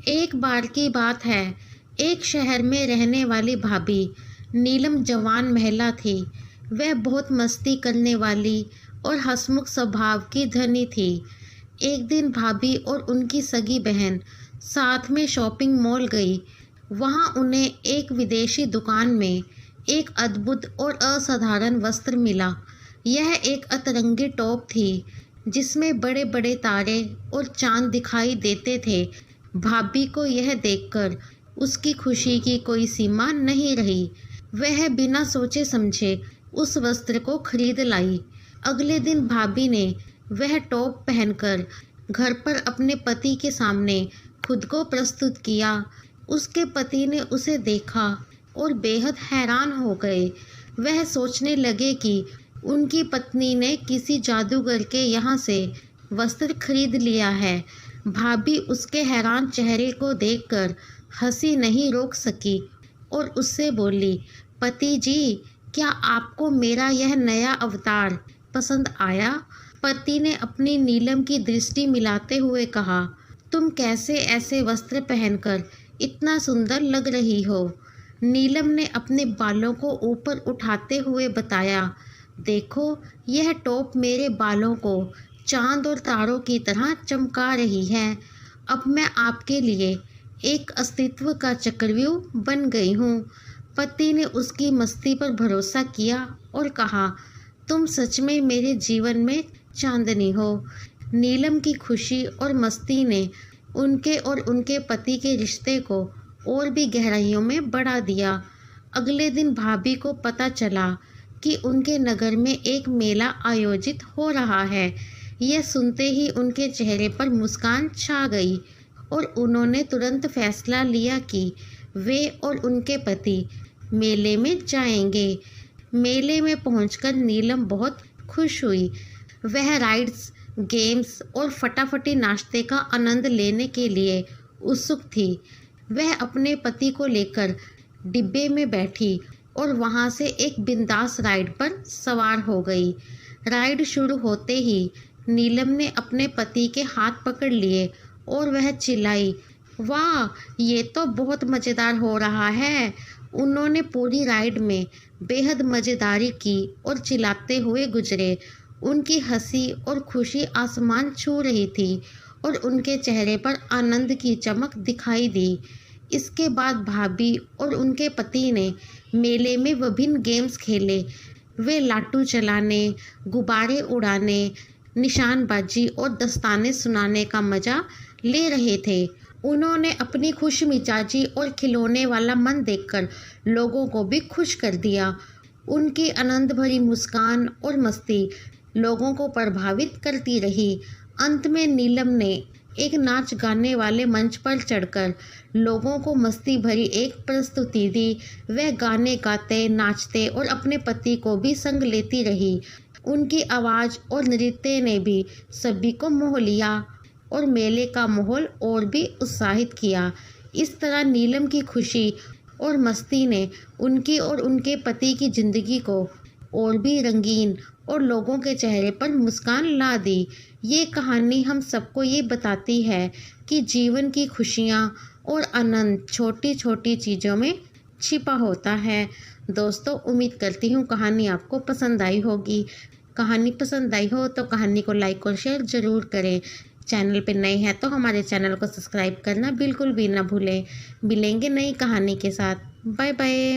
एक बार की बात है, एक शहर में रहने वाली भाभी नीलम जवान महिला थी। वह बहुत मस्ती करने वाली और हंसमुख स्वभाव की धनी थी। एक दिन भाभी और उनकी सगी बहन साथ में शॉपिंग मॉल गई। वहां उन्हें एक विदेशी दुकान में एक अद्भुत और असाधारण वस्त्र मिला। यह एक अतरंगी टॉप थी जिसमें बड़े बड़े तारे और चांद दिखाई देते थे। भाभी को यह देखकर उसकी खुशी की कोई सीमा नहीं रही। वह बिना सोचे समझे उस वस्त्र को खरीद लाई। अगले दिन भाभी ने वह टॉप पहनकर घर पर अपने पति के सामने खुद को प्रस्तुत किया। उसके पति ने उसे देखा और बेहद हैरान हो गए। वह सोचने लगे कि उनकी पत्नी ने किसी जादूगर के यहाँ से वस्त्र खरीद लिया है। भाभी उसके हैरान चेहरे को देखकर हंसी नहीं रोक सकी और उससे बोली, पति जी, क्या आपको मेरा यह नया अवतार पसंद आया? पति ने अपनी नीलम की दृष्टि मिलाते हुए कहा, तुम कैसे ऐसे वस्त्र पहनकर इतना सुंदर लग रही हो? नीलम ने अपने बालों को ऊपर उठाते हुए बताया, देखो, यह टॉप मेरे बालों को चांद और तारों की तरह चमका रही है। अब मैं आपके लिए एक अस्तित्व का चक्रव्यूह बन गई हूँ। पति ने उसकी मस्ती पर भरोसा किया और कहा, तुम सच में मेरे जीवन में चांदनी हो। नीलम की खुशी और मस्ती ने उनके और उनके पति के रिश्ते को और भी गहराइयों में बढ़ा दिया। अगले दिन भाभी को पता चला कि उनके नगर में एक मेला आयोजित हो रहा है। यह सुनते ही उनके चेहरे पर मुस्कान छा गई और उन्होंने तुरंत फैसला लिया कि वे और उनके पति मेले में जाएंगे। मेले में पहुंचकर नीलम बहुत खुश हुई। वह राइड्स, गेम्स और फटाफटी नाश्ते का आनंद लेने के लिए उत्सुक थी। वह अपने पति को लेकर डिब्बे में बैठी और वहां से एक बिंदास राइड पर सवार हो गई। राइड शुरू होते ही नीलम ने अपने पति के हाथ पकड़ लिए और वह चिल्लाई, वाह, ये तो बहुत मज़ेदार हो रहा है। उन्होंने पूरी राइड में बेहद मज़ेदारी की और चिल्लाते हुए गुजरे। उनकी हंसी और खुशी आसमान छू रही थी और उनके चेहरे पर आनंद की चमक दिखाई दी। इसके बाद भाभी और उनके पति ने मेले में विभिन्न गेम्स खेले। वे लाटू चलाने, गुब्बारे उड़ाने, निशानबाजी और दस्ताने सुनाने का मज़ा ले रहे थे। उन्होंने अपनी खुशमिजाजी और खिलौने वाला मन देखकर लोगों को भी खुश कर दिया। उनकी आनंद भरी मुस्कान और मस्ती लोगों को प्रभावित करती रही। अंत में नीलम ने एक नाच गाने वाले मंच पर चढ़कर लोगों को मस्ती भरी एक प्रस्तुति दी। वह गाने गाते, नाचते और अपने पति को भी संग लेती रही। उनकी आवाज़ और नृत्य ने भी सभी को मोह लिया और मेले का माहौल और भी उत्साहित किया। इस तरह नीलम की खुशी और मस्ती ने उनकी और उनके पति की ज़िंदगी को और भी रंगीन और लोगों के चेहरे पर मुस्कान ला दी। ये कहानी हम सबको ये बताती है कि जीवन की खुशियाँ और आनंद छोटी छोटी चीज़ों में छिपा होता है। दोस्तों, उम्मीद करती हूँ कहानी आपको पसंद आई होगी। कहानी पसंद आई हो तो कहानी को लाइक और शेयर ज़रूर करें। चैनल पे नए हैं तो हमारे चैनल को सब्सक्राइब करना बिल्कुल भी ना भूलें। मिलेंगे नई कहानी के साथ। Bye bye.